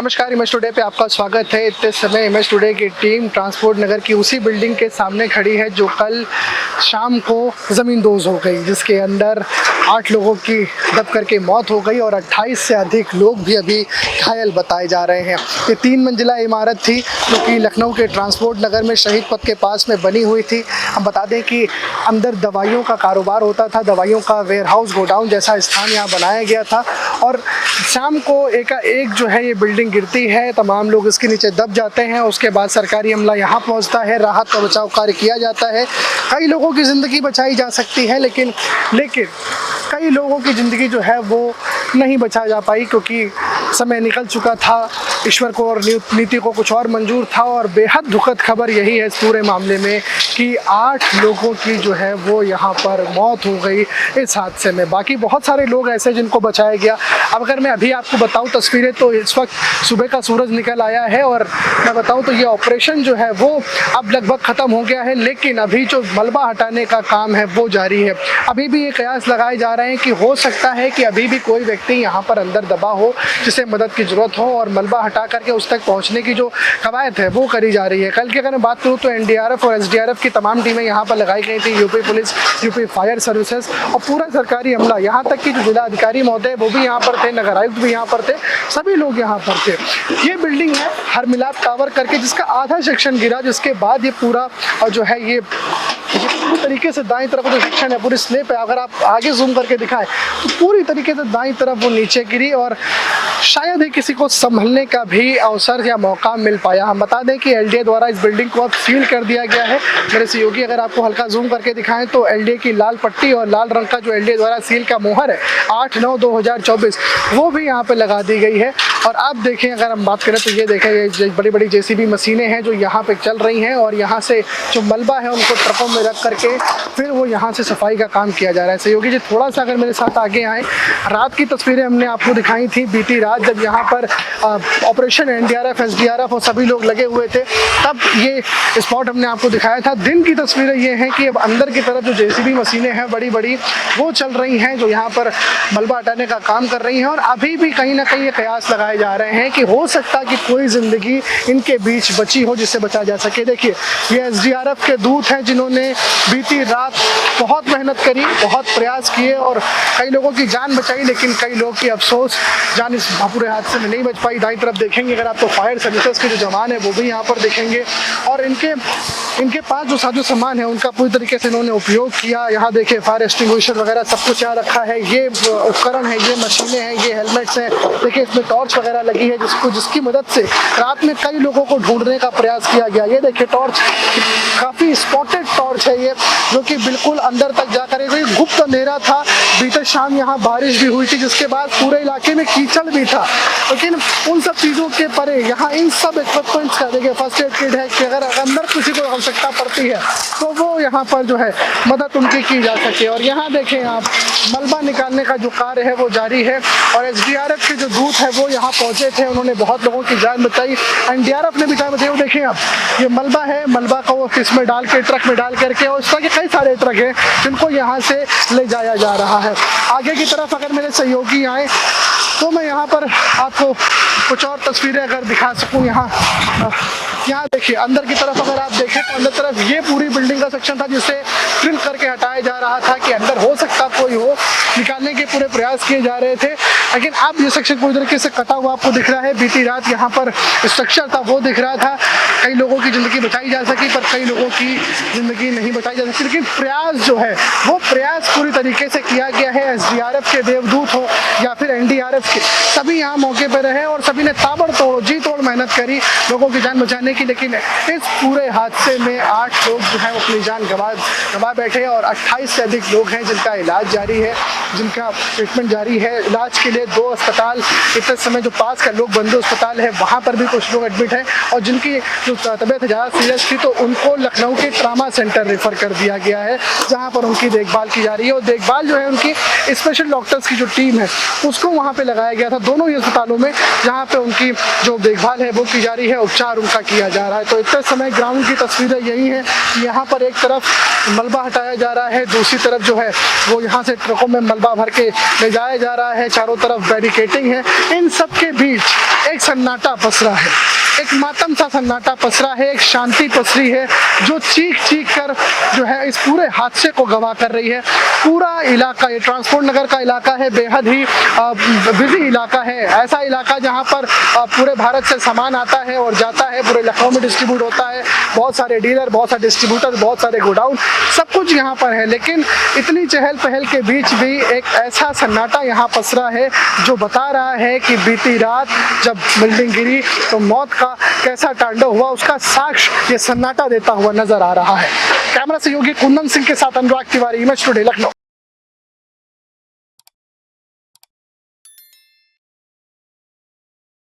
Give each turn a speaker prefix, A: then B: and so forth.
A: नमस्कार, image today पे आपका स्वागत है। इतने समय इमेज टुडे की टीम ट्रांसपोर्ट नगर की उसी बिल्डिंग के सामने खड़ी है जो कल शाम को ज़मींदोज़ हो गई, जिसके अंदर 8 लोगों की दब करके मौत हो गई और 28 से अधिक लोग भी अभी घायल बताए जा रहे हैं। ये 3 मंजिला इमारत थी जो कि लखनऊ के ट्रांसपोर्ट नगर में शहीद पथ के पास में बनी हुई थी। हम बता दें कि अंदर दवाइयों का कारोबार होता था, दवाइयों का वेयरहाउस गोडाउन जैसा स्थान यहाँ बनाया गया था और शाम को एक जो है ये बिल्डिंग गिरती है, तमाम लोग इसके नीचे दब जाते हैं। उसके बाद सरकारी अमला यहाँ पहुँचता है, राहत और बचाव कार्य किया जाता है। कई लोगों की ज़िंदगी बचाई जा सकती है, लेकिन कई लोगों की ज़िंदगी जो है वो नहीं बचा जा पाई क्योंकि समय निकल चुका था। ईश्वर को और नीति को कुछ और मंजूर था और बेहद दुखद खबर यही है इस पूरे मामले में कि 8 लोगों की जो है वो यहाँ पर मौत हो गई इस हादसे में। बाकी बहुत सारे लोग ऐसे जिनको बचाया गया। अब अगर मैं अभी आपको बताऊं तस्वीरें, तो इस वक्त सुबह का सूरज निकल आया है और मैं बताऊं तो ये ऑपरेशन जो है वो अब लगभग ख़त्म हो गया है, लेकिन अभी जो मलबा हटाने का काम है वो जारी है। अभी भी ये कयास लगाए जा रहे हैं कि हो सकता है कि अभी भी कोई व्यक्ति यहाँ पर अंदर दबा हो जिसे मदद की ज़रूरत हो और मलबा हटा करके उस तक पहुँचने की जो कवायद है वो करी जा रही है। कल की अगर मैं बात करूँ तो एनडीआरएफ और एसडीआरएफ की तमाम टीमें यहाँ पर लगाई गई थी, UP police, UP fire services और पूरा सरकारी अमला, यहाँ तक कि जो जिला अधिकारी महोदय वो भी यहाँ पर थे, नगर आयुक्त भी यहाँ पर थे, सभी लोग यहाँ पर थे। ये बिल्डिंग है हरमिलाप टावर करके, जिसका आधा सेक्शन गिरा, जिसके बाद ये पूरा जो है ये पूरी तरीके से दाईं तरफ जो सेक्शन है पूरी स्लेब है, अगर आप आगे जूम करके दिखाएं तो पूरी तरीके से दाईं तरफ वो नीचे गिरी और शायद ही किसी को संभलने का भी अवसर या मौका मिल पाया। हम बता दें कि एलडीए द्वारा इस बिल्डिंग को अब सील कर दिया गया है। मेरे सहयोगी अगर आपको हल्का जूम करके दिखाएं तो एलडीए की लाल पट्टी और लाल रंग का जो एलडीए द्वारा सील का मोहर है 8/9/2024 वो भी यहाँ पे लगा दी गई है। और आप देखें, अगर हम बात करें तो ये देखें, ये बड़ी बड़ी जेसीबी मशीनें हैं जो यहाँ पे चल रही हैं और यहाँ से जो मलबा है उनको ट्रकों में रख करके फिर वो यहाँ से सफाई का काम किया जा रहा है। सहयोगी जी थोड़ा सा अगर मेरे साथ आगे आए, रात की तस्वीरें हमने आपको दिखाई थी। बीती रात जब यहाँ पर ऑपरेशन एनडीआरएफ, एसडीआरएफ और सभी लोग लगे हुए थे तब ये स्पॉट हमने आपको दिखाया था। दिन की तस्वीरें ये हैं कि अब अंदर की तरफ जो जेसीबी मशीनें हैं बड़ी बड़ी वो चल रही हैं जो यहाँ पर मलबा हटाने का काम कर रही हैं और अभी भी कहीं ना कहीं ये कयास लगाए जा रहे हैं कि हो सकता कि कोई ज़िंदगी इनके बीच बची हो जिससे बचा जा सके। देखिए, ये एसडीआरएफ के दूत हैं जिन्होंने बीती रात बहुत मेहनत करी, बहुत प्रयास किए और कई लोगों की जान बचाई, लेकिन कई लोग की अफसोस जान इस पूरे हादसे में नहीं बच पाई। दाईं तरफ देखेंगे अगर आप तो फायर सर्विसेज के जो जवान है वो भी यहाँ पर देखेंगे और इनके पास जो साजो सामान है उनका पूरी तरीके से इन्होंने उपयोग किया। यहाँ देखिए फायर एक्सटिंग्विशर वगैरह सब कुछ यहाँ रखा है, ये उपकरण है, ये मशीनें हैं, ये हेलमेट्स हैं। देखिए इसमें टॉर्च वगैरह लगी है जिसकी मदद से रात में कई लोगों को ढूंढने का प्रयास किया गया। ये देखिए टॉर्च, काफ़ी स्पॉटेड टॉर्च है ये, जो कि बिल्कुल अंदर तक जाकर एक गुप्त अंधेरा था। बीते शाम यहाँ बारिश भी हुई थी जिसके बाद पूरे इलाके में कीचड़ भी था, लेकिन उन सब चीज़ों के परे यहाँ इन सब इक्विपमेंट्स का देखिए फर्स्ट एड किट है कि अगर अंदर किसी को आवश्यकता पड़ती है तो वो यहाँ पर जो है मदद उनकी की जा सके। और यहाँ देखें आप, मलबा निकालने का जो कार्य है वो जारी है और एसडीआरएफ के जो दूत है वो यहाँ पहुँचे थे, उन्होंने बहुत लोगों की जान बचाई। एनडीआरएफ ने भी जान बचाई। वो देखें आप, ये मलबा है, मलबा को वो इसमें डाल के ट्रक में डाल करके और इस तरह के कई सारे ट्रक हैं जिनको यहाँ से ले जाया जा रहा है। आगे की तरफ अगर मेरे सहयोगी आए तो मैं यहाँ पर आपको कुछ और तस्वीरें अगर दिखा सकूँ। यहाँ देखिए अंदर की तरफ अगर आप देखें तो अंदर तरफ ये पूरी बिल्डिंग का सेक्शन था जिसे ड्रिल करके हटाया जा रहा था कि अंदर हो सकता कोई हो, निकालने के पूरे प्रयास किए जा रहे थे, लेकिन अब ये सेक्शन पूरी तरीके से कटा हुआ आपको दिख रहा है। बीती रात यहाँ पर स्ट्रक्चर था वो दिख रहा था, कई लोगों की ज़िंदगी बचाई जा सकी पर कई लोगों की ज़िंदगी नहीं बचाई जा सकी, लेकिन प्रयास जो है वो प्रयास पूरी तरीके से किया गया है। एसडीआरएफ के देवदूत हो या फिर एनडीआरएफ के, सभी यहाँ मौके पर रहे और सभी ने ताबड़तोड़ जी तोड़ मेहनत करी लोगों की जान बचाने की, लेकिन इस पूरे हादसे में 8 लोग जो है वो अपनी जान गंवा बैठे और 28 से अधिक लोग हैं जिनका इलाज जारी है, जिनका ट्रीटमेंट जारी है। इलाज के लिए 2 अस्पताल, इतने समय जो पास का लोग बंधु अस्पताल है वहाँ पर भी कुछ लोग एडमिट हैं और जिनकी जो तबीयत ज़्यादा सीरियस थी तो उनको लखनऊ के ट्रामा सेंटर रेफर कर दिया गया है जहाँ पर उनकी देखभाल की जा रही है और देखभाल जो है उनकी स्पेशल डॉक्टर्स की जो टीम है उसको वहाँ पे लगाया गया था दोनों ही अस्पतालों में, जहाँ पे उनकी जो देखभाल है वो की जा रही है, उपचार उनका किया जा रहा है। तो इतने समय ग्राउंड की तस्वीरें यही हैं, यहाँ पर एक तरफ मलबा हटाया जा रहा है, दूसरी तरफ जो है वो यहाँ से ट्रकों में मलबा भर के ले जाया जा रहा है, चारों तरफ बैरिकेटिंग है। इन सब के बीच एक सन्नाटा पसरा है, एक मातम सा सन्नाटा पसरा है, एक शांति पसरी है जो चीख चीख कर जो है इस पूरे हादसे को गवाह कर रही है। पूरा इलाका, ये ट्रांसपोर्ट नगर का इलाका है, बेहद ही बिजी इलाका है, ऐसा इलाका जहां पर पूरे भारत से सामान आता है और जाता है, पूरे लखनऊ में डिस्ट्रीब्यूट होता है। बहुत सारे डीलर, बहुत सारे डिस्ट्रीब्यूटर, बहुत सारे गोडाउन, सब कुछ यहाँ पर है। लेकिन इतनी चहल पहल के बीच भी एक ऐसा सन्नाटा यहाँ पसरा है जो बता रहा है कि बीती रात जब बिल्डिंग गिरी तो मौत का कैसा तांडव हुआ, उसका साक्ष्य ये सन्नाटा देता हुआ नजर आ रहा है। कैमरा सहयोगी कुंदन सिंह के साथ अनुराग तिवारी, इमेज टुडे, लखनऊ।